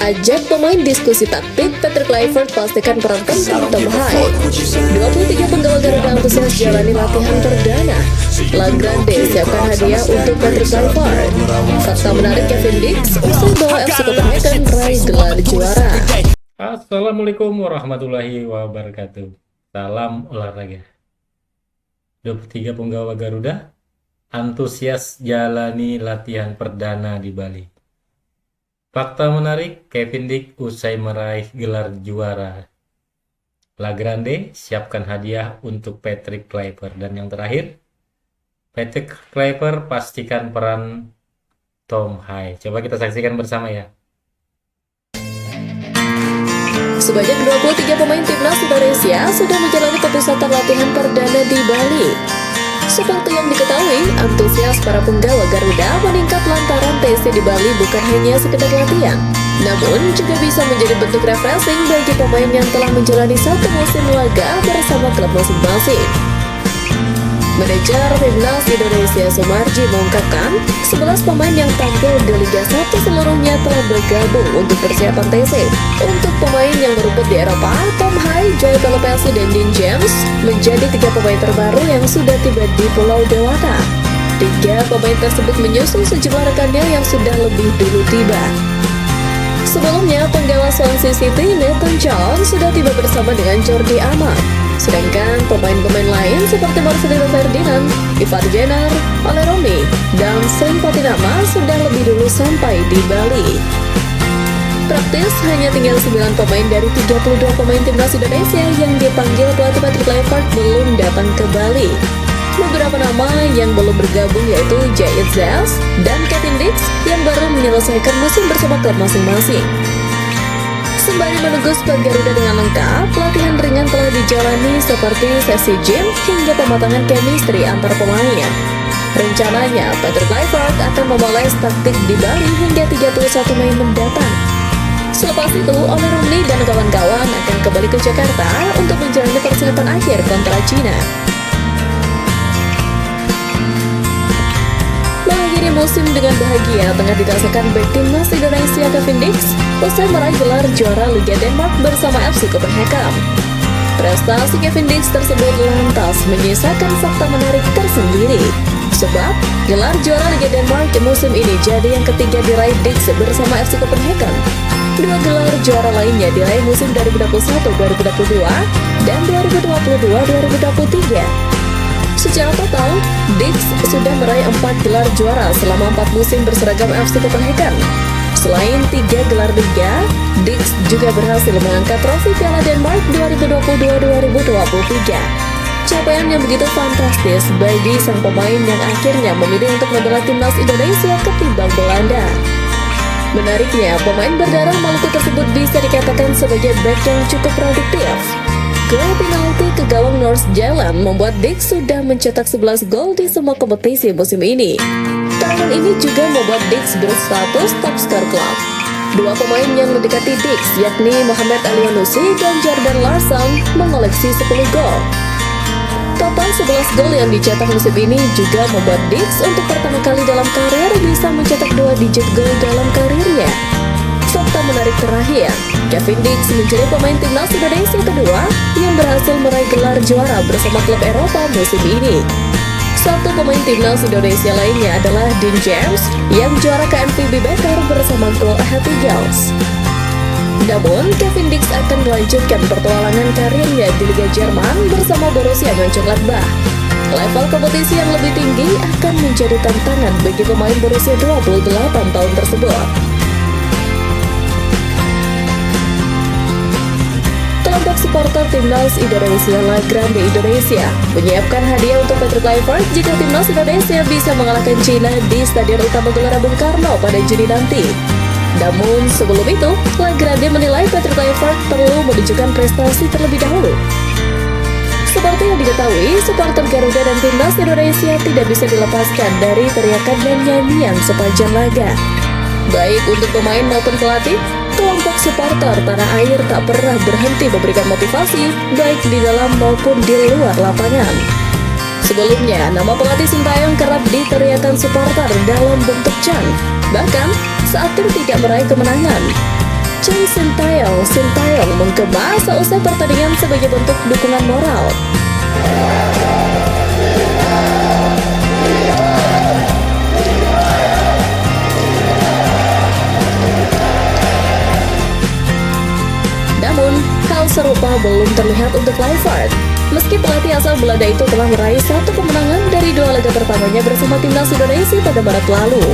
Ajak pemain diskusi taktik, Patrick Kluivert pastikan peran penting Tom Hai. 23 penggawa Garuda antusias jalani latihan perdana. La Grande siapkan hadiah untuk Patrick Kluivert. Fakta menarik Kevin Dix usai bawa FC Copenhagen meraih gelar juara. Assalamualaikum warahmatullahi wabarakatuh. Salam olahraga. 23 penggawa Garuda antusias jalani latihan perdana di Bali. Fakta menarik, Kevin Dix usai meraih gelar juara. La Grande siapkan hadiah untuk Patrick Kluivert. Dan yang terakhir, Patrick Kluivert pastikan peran Tom Hai. Coba kita saksikan bersama ya. Sebanyak 23 pemain timnas Indonesia sudah menjalani pemusatan latihan perdana di Bali. Seperti yang diketahui, antusias para penggawa Garuda meningkat lantaran TC di Bali bukan hanya sekedar latihan, namun juga bisa menjadi bentuk refreshing bagi pemain yang telah menjalani satu musim laga bersama klub masing-masing. Manajer Timnas Indonesia Sumarji mengungkapkan, 11 pemain yang tampil di Liga 1 seluruhnya telah bergabung untuk persiapan TC. Untuk pemain yang berumput di Eropa, Tom Hai, Joey Pelopessi, dan Dean James menjadi 3 pemain terbaru yang sudah tiba di Pulau Dewata. 3 pemain tersebut menyusul sejumlah rekannya yang sudah lebih dulu tiba. Sebelumnya, penggawa Swansea City Nathan Jones sudah tiba bersama dengan Jordi Amat. Sedangkan pemain-pemain lain seperti Marcelino Ferdinand, Ivar Jenner, Ole Romy, dan Sri Patinama sudah lebih dulu sampai di Bali. Praktis hanya tinggal 9 pemain dari 32 pemain timnas Indonesia yang dipanggil pelatih Patrick Kluivert belum datang ke Bali. Beberapa nama yang belum bergabung yaitu Jayet Zels dan Kevin Dix yang baru menyelesaikan musim bersama klub masing-masing. Sembari menunggu skuad Garuda dengan lengkap, pelatihan ringan telah dijalani seperti sesi gym hingga pematangan chemistry antar pemain. Rencananya, Patrick Kluivert akan memulai taktik di Bali hingga 31 Mei mendatang. Selepas itu, Ole Rooney dan kawan-kawan akan kembali ke Jakarta untuk menjalani persiapan akhir kontra Cina. Mengakhiri musim dengan bahagia tengah dirasakan bek timnas Indonesia Kevin Dix usai meraih gelar juara Liga Denmark bersama FC Copenhagen. Prestasi Kevin Dix tersebut lantas menyisakan fakta menarik tersendiri, sebab gelar juara Liga Denmark musim ini jadi yang ketiga diraih Dix bersama FC Copenhagen. 2 gelar juara lainnya diraih musim 2021-2022 dan 2022-2023. Secara total, Dix sudah meraih 4 gelar juara selama 4 musim berseragam FC Copenhagen. Selain 3 gelar Liga, Dix juga berhasil mengangkat trofi Piala Denmark 2022-2023. Capaian yang begitu fantastis bagi sang pemain yang akhirnya memilih untuk membela timnas Indonesia ketimbang Belanda. Menariknya, pemain berdarah Maluku tersebut bisa dikatakan sebagai bek yang cukup produktif. Gol penalti ke gawang North Zealand membuat Dix sudah mencetak 11 gol di semua kompetisi musim ini. Tahun ini juga membuat Dix berstatus top skor klub. 2 pemain yang mendekati Dix, yakni Mohamed Elyounoussi dan Jordan Larsson, mengoleksi 10 gol. Total 11 gol yang dicetak musim ini juga membuat Dix untuk pertama kali dalam karir bisa mencetak 2 digit gol dalam karirnya. Fakta menarik terakhir, Kevin Dix menjadi pemain timnas Indonesia kedua yang berhasil meraih gelar juara bersama klub Eropa musim ini. Satu pemain timnas Indonesia lainnya adalah Dean James yang juara KNVB Beker bersama Go Ahead Eagles. Namun, Kevin Dix akan melanjutkan pertualangan karirnya di Liga Jerman bersama Borussia Mönchengladbach. Level kompetisi yang lebih tinggi akan menjadi tantangan bagi pemain berusia 28 tahun tersebut. Kelompok supporter timnas Indonesia La Grande Indonesia menyiapkan hadiah untuk Patrick Kluivert jika timnas Indonesia bisa mengalahkan Cina di Stadion Utama Gelora Bung Karno pada Juni nanti. Namun sebelum itu, La Grande menilai Patrick Kluivert perlu menunjukkan prestasi terlebih dahulu. Seperti yang diketahui, supporter Garuda dan timnas Indonesia tidak bisa dilepaskan dari teriakan dan nyanyian sepanjang laga. Baik untuk pemain maupun pelatih, kelompok supporter tanah air tak pernah berhenti memberikan motivasi, baik di dalam maupun di luar lapangan. Sebelumnya, nama pelatih Sintayong kerap diteriakan supporter dalam bentuk chant, bahkan saat tim tidak meraih kemenangan. Choi Sintayong menggema seusai pertandingan sebagai bentuk dukungan moral. Namun, hal serupa belum terlihat untuk Kluivert. Meski pelatih asal Belanda itu telah meraih 1 kemenangan dari 2 laga pertamanya bersama timnas Indonesia pada Maret lalu.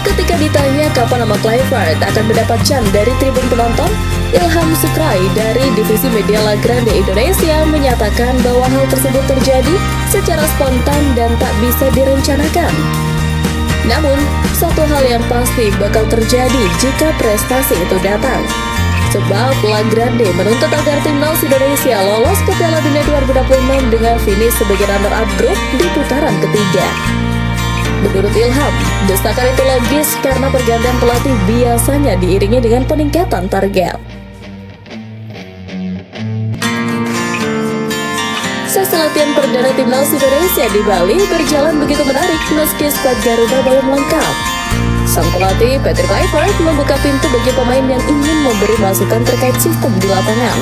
Ketika ditanya kapan nama Kluivert akan mendapat can dari tribun penonton, Ilham Sukrai dari Divisi Media La Grande Indonesia menyatakan bahwa hal tersebut terjadi secara spontan dan tak bisa direncanakan. Namun, satu hal yang pasti bakal terjadi jika prestasi itu datang. Sebab La Grande menuntut agar timnas Indonesia lolos ke Piala Dunia 2026 dengan finish sebagai runner-up grup di putaran ketiga. Menurut Ilham, desakan itu logis karena pergantian pelatih biasanya diiringi dengan peningkatan target. Sesi latihan perdana timnas Indonesia di Bali berjalan begitu menarik meski skuad Garuda belum lengkap. Sang pelatih Patrick Kluivert membuka pintu bagi pemain yang ingin memberi masukan terkait sistem di lapangan.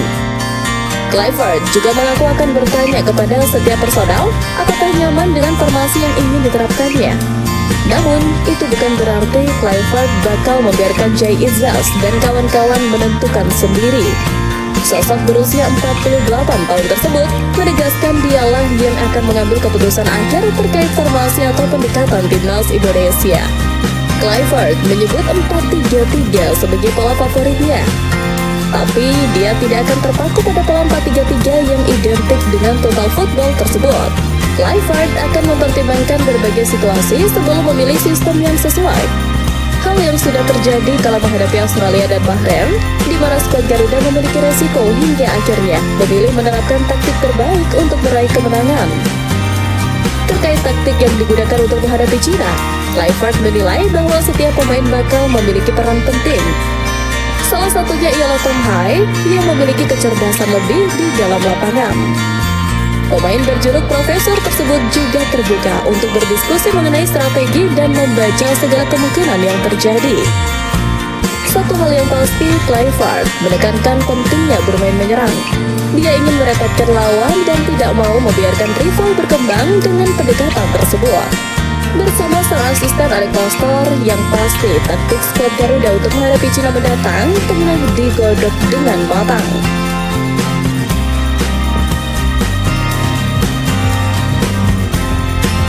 Kluivert juga mengaku akan bertanya kepada setiap personal apakah nyaman dengan formasi yang ingin diterapkannya. Namun, itu bukan berarti Kluivert bakal membiarkan Jay Izzas dan kawan-kawan menentukan sendiri. Sosok berusia 48 tahun tersebut menegaskan dialah yang akan mengambil keputusan akhir terkait formasi atau pendekatan timnas Indonesia. Kluivert menyebut 4-3-3 sebagai pola favoritnya. Tapi dia tidak akan terpaku pada pola 4-3-3 yang identik dengan total football tersebut. Kluivert akan mempertimbangkan berbagai situasi sebelum memilih sistem yang sesuai. Hal yang sudah terjadi kala menghadapi Australia dan Bahrain, di mana skuad Garuda memiliki resiko hingga akhirnya memilih menerapkan taktik terbaik untuk meraih kemenangan. Terkait taktik yang digunakan untuk menghadapi Cina, Kluivert menilai bahwa setiap pemain bakal memiliki peran penting. Salah satunya ialah Tom Hai yang memiliki kecerdasan lebih di dalam lapangan. Pemain berjuluk Profesor tersebut juga terbuka untuk berdiskusi mengenai strategi dan membaca segala kemungkinan yang terjadi. Satu hal yang pasti, Kluivert menekankan pentingnya bermain menyerang. Dia ingin merepotkan lawan dan tidak mau membiarkan rival berkembang dengan pendekatan tersebut. Bersama sang asisten Alec Pastor, yang pasti taktik skuad Garuda untuk menghadapi Cina mendatang tengah digodok dengan matang.